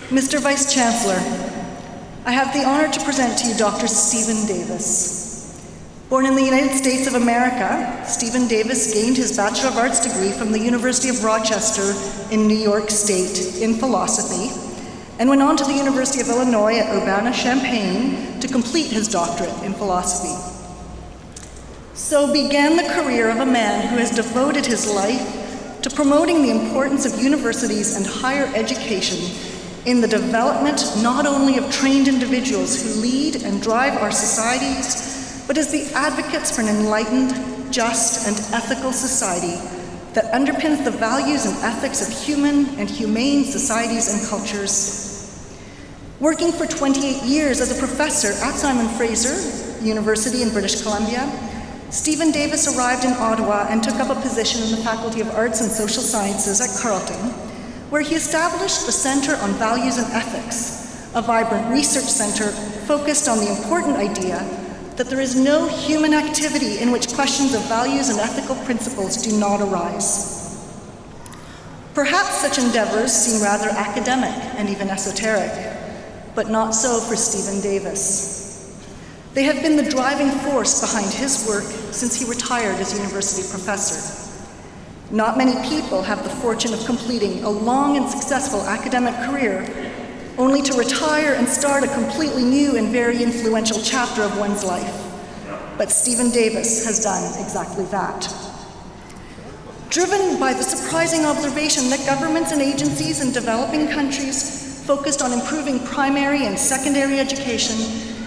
Mr. Vice Chancellor, I have the honor to present to you Dr. Stephen Davis. Born in the United States of America, Stephen Davis gained his Bachelor of Arts degree from the University of Rochester in New York State in philosophy, and went on to the University of Illinois at Urbana-Champaign to complete his doctorate in philosophy. So began the career of a man who has devoted his life to promoting the importance of universities and higher education in the development not only of trained individuals who lead and drive our societies, but as the advocates for an enlightened, just, and ethical society that underpins the values and ethics of human and humane societies and cultures. Working for 28 years as a professor at Simon Fraser University in British Columbia, Stephen Davis arrived in Ottawa and took up a position in the Faculty of Arts and Social Sciences at Carleton, where he established the Centre on Values and Ethics, a vibrant research centre focused on the important idea that there is no human activity in which questions of values and ethical principles do not arise. Perhaps such endeavors seem rather academic and even esoteric, but not so for Stephen Davis. They have been the driving force behind his work since he retired as university professor. Not many people have the fortune of completing a long and successful academic career only to retire and start a completely new and very influential chapter of one's life. But Stephen Davis has done exactly that. Driven by the surprising observation that governments and agencies in developing countries focused on improving primary and secondary education,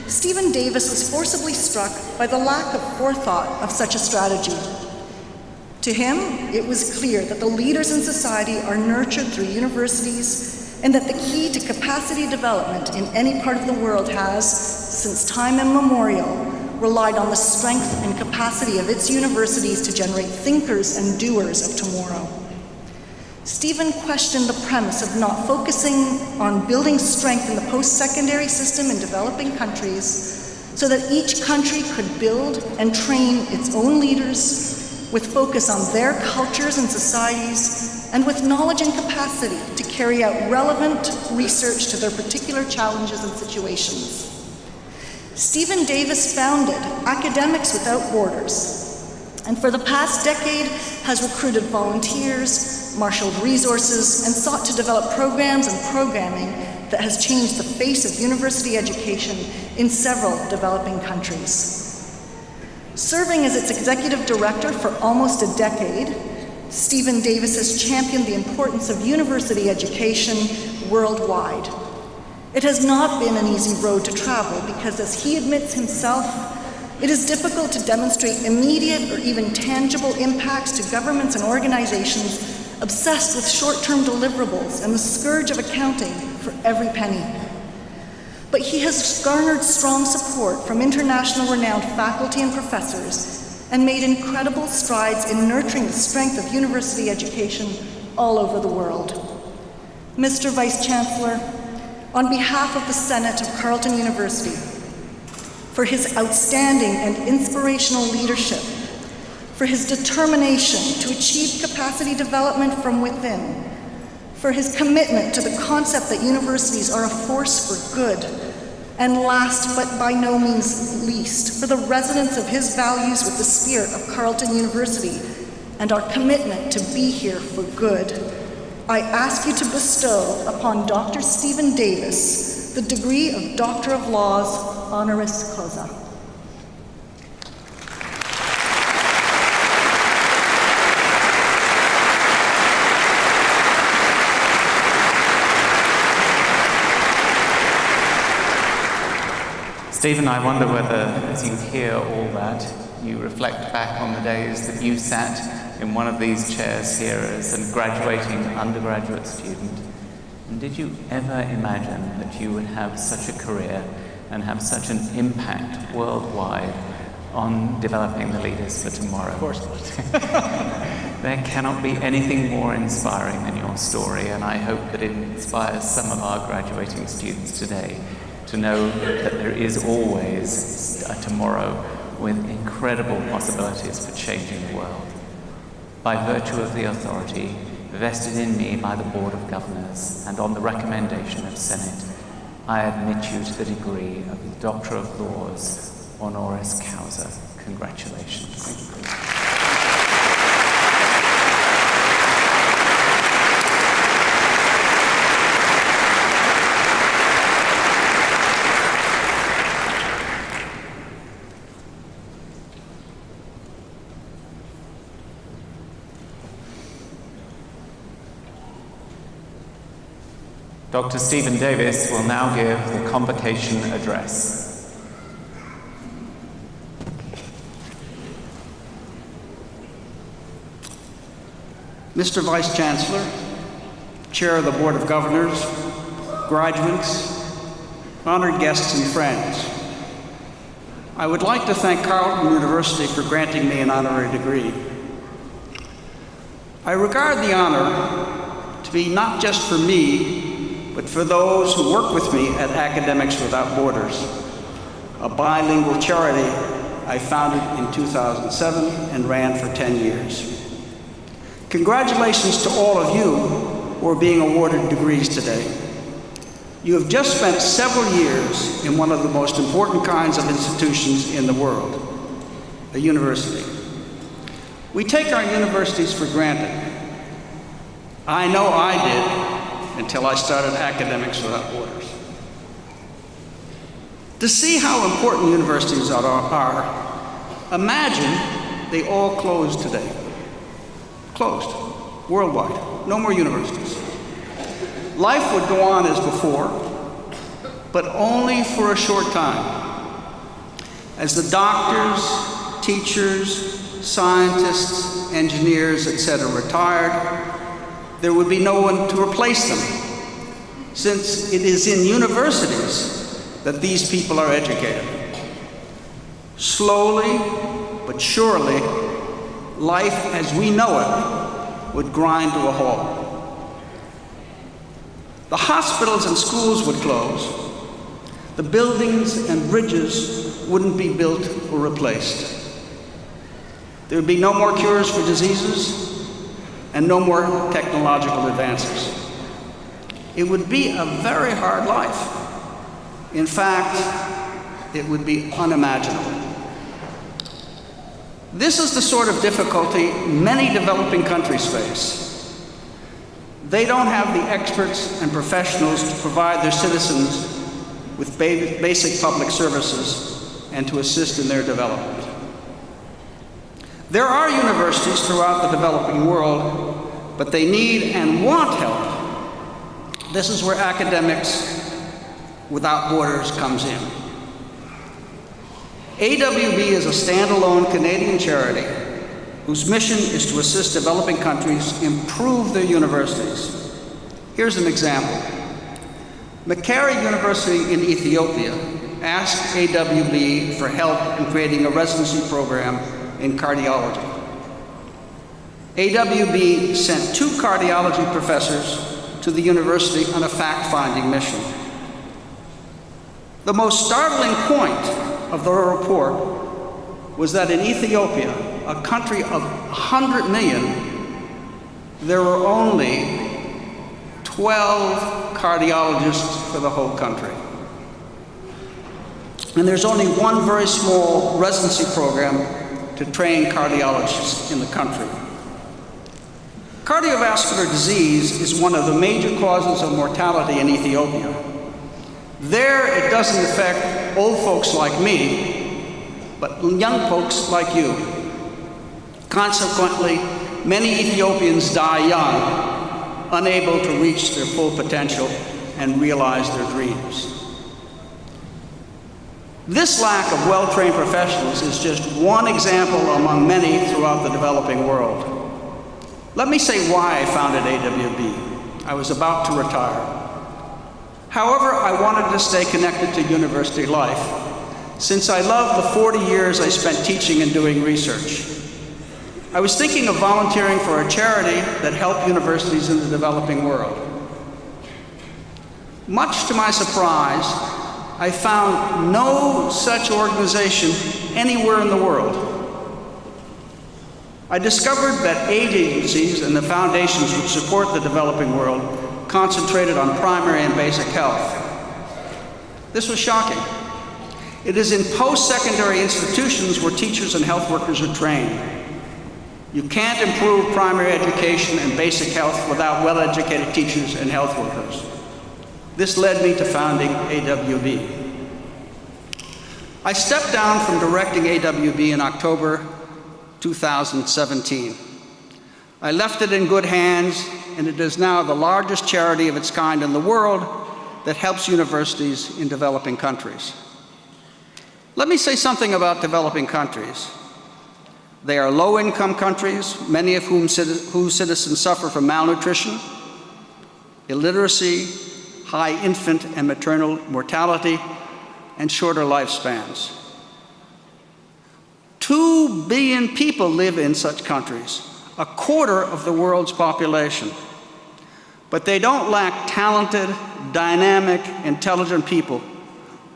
Stephen Davis was forcibly struck by the lack of forethought of such a strategy. To him, it was clear that the leaders in society are nurtured through universities, and that the key to capacity development in any part of the world has, since time immemorial, relied on the strength and capacity of its universities to generate thinkers and doers of tomorrow. Stephen questioned the premise of not focusing on building strength in the post-secondary system in developing countries so that each country could build and train its own leaders with focus on their cultures and societies, and with knowledge and capacity to carry out relevant research to their particular challenges and situations. Stephen Davis founded Academics Without Borders, and for the past decade has recruited volunteers, marshaled resources, and sought to develop programs and programming that has changed the face of university education in several developing countries. Serving as its executive director for almost a decade, Stephen Davis has championed the importance of university education worldwide. It has not been an easy road to travel because, as he admits himself, it is difficult to demonstrate immediate or even tangible impacts to governments and organizations obsessed with short-term deliverables and the scourge of accounting for every penny. But he has garnered strong support from international renowned faculty and professors and made incredible strides in nurturing the strength of university education all over the world. Mr. Vice Chancellor, on behalf of the Senate of Carleton University, for his outstanding and inspirational leadership, for his determination to achieve capacity development from within, for his commitment to the concept that universities are a force for good, and last but by no means least, for the resonance of his values with the spirit of Carleton University and our commitment to be here for good, I ask you to bestow upon Dr. Stephen Davis the degree of Doctor of Laws, honoris causa. Stephen, I wonder whether, as you hear all that, you reflect back on the days that you sat in one of these chairs here as a graduating undergraduate student. And did you ever imagine that you would have such a career and have such an impact worldwide on developing the leaders for tomorrow? Of course not. There cannot be anything more inspiring than your story, and I hope that it inspires some of our graduating students today to know that there is always a tomorrow with incredible possibilities for changing the world. By virtue of the authority vested in me by the Board of Governors, and on the recommendation of Senate, I admit you to the degree of the Doctor of Laws, honoris causa. Congratulations. Thank you. Dr. Stephen Davis will now give the Convocation address. Mr. Vice Chancellor, Chair of the Board of Governors, graduates, honored guests and friends, I would like to thank Carleton University for granting me an honorary degree. I regard the honor to be not just for me, but for those who work with me at Academics Without Borders, a bilingual charity I founded in 2007 and ran for 10 years. Congratulations to all of you who are being awarded degrees today. You have just spent several years in one of the most important kinds of institutions in the world, a university. We take our universities for granted. I know I did, until I started Academics Without Borders. To see how important universities are, imagine they all closed today. Closed, worldwide, no more universities. Life would go on as before, but only for a short time. As the doctors, teachers, scientists, engineers, etc. retired, there would be no one to replace them, since it is in universities that these people are educated. Slowly but surely, life as we know it would grind to a halt. The hospitals and schools would close. The buildings and bridges wouldn't be built or replaced. There would be no more cures for diseases, and no more technological advances. It would be a very hard life. In fact, it would be unimaginable. This is the sort of difficulty many developing countries face. They don't have the experts and professionals to provide their citizens with basic public services and to assist in their development. There are universities throughout the developing world, but they need and want help. This is where Academics Without Borders comes in. AWB is a standalone Canadian charity whose mission is to assist developing countries improve their universities. Here's an example. Macquarie University in Ethiopia asked AWB for help in creating a residency program in cardiology. AWB sent 2 cardiology professors to the university on a fact-finding mission. The most startling point of the report was that in Ethiopia, a country of 100 million, there were only 12 cardiologists for the whole country. And there's only one very small residency program to train cardiologists in the country. Cardiovascular disease is one of the major causes of mortality in Ethiopia. There, it doesn't affect old folks like me, but young folks like you. Consequently, many Ethiopians die young, unable to reach their full potential and realize their dreams. This lack of well-trained professionals is just one example among many throughout the developing world. Let me say why I founded AWB. I was about to retire. However, I wanted to stay connected to university life, since I love the 40 years I spent teaching and doing research. I was thinking of volunteering for a charity that helped universities in the developing world. Much to my surprise, I found no such organization anywhere in the world. I discovered that aid agencies and the foundations which support the developing world concentrated on primary and basic health. This was shocking. It is in post-secondary institutions where teachers and health workers are trained. You can't improve primary education and basic health without well-educated teachers and health workers. This led me to founding AWB. I stepped down from directing AWB in October 2017. I left it in good hands, and it is now the largest charity of its kind in the world that helps universities in developing countries. Let me say something about developing countries. They are low-income countries, many of whose citizens suffer from malnutrition, illiteracy, high infant and maternal mortality, and shorter lifespans. 2 billion people live in such countries, a quarter of the world's population. But they don't lack talented, dynamic, intelligent people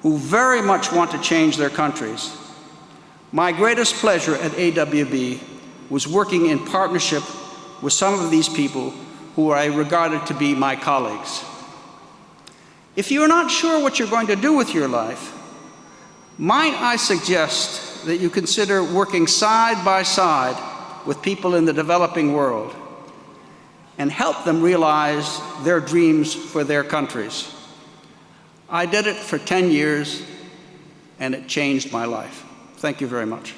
who very much want to change their countries. My greatest pleasure at AWB was working in partnership with some of these people who I regarded to be my colleagues. If you're not sure what you're going to do with your life, might I suggest that you consider working side by side with people in the developing world and help them realize their dreams for their countries. I did it for 10 years, and it changed my life. Thank you very much.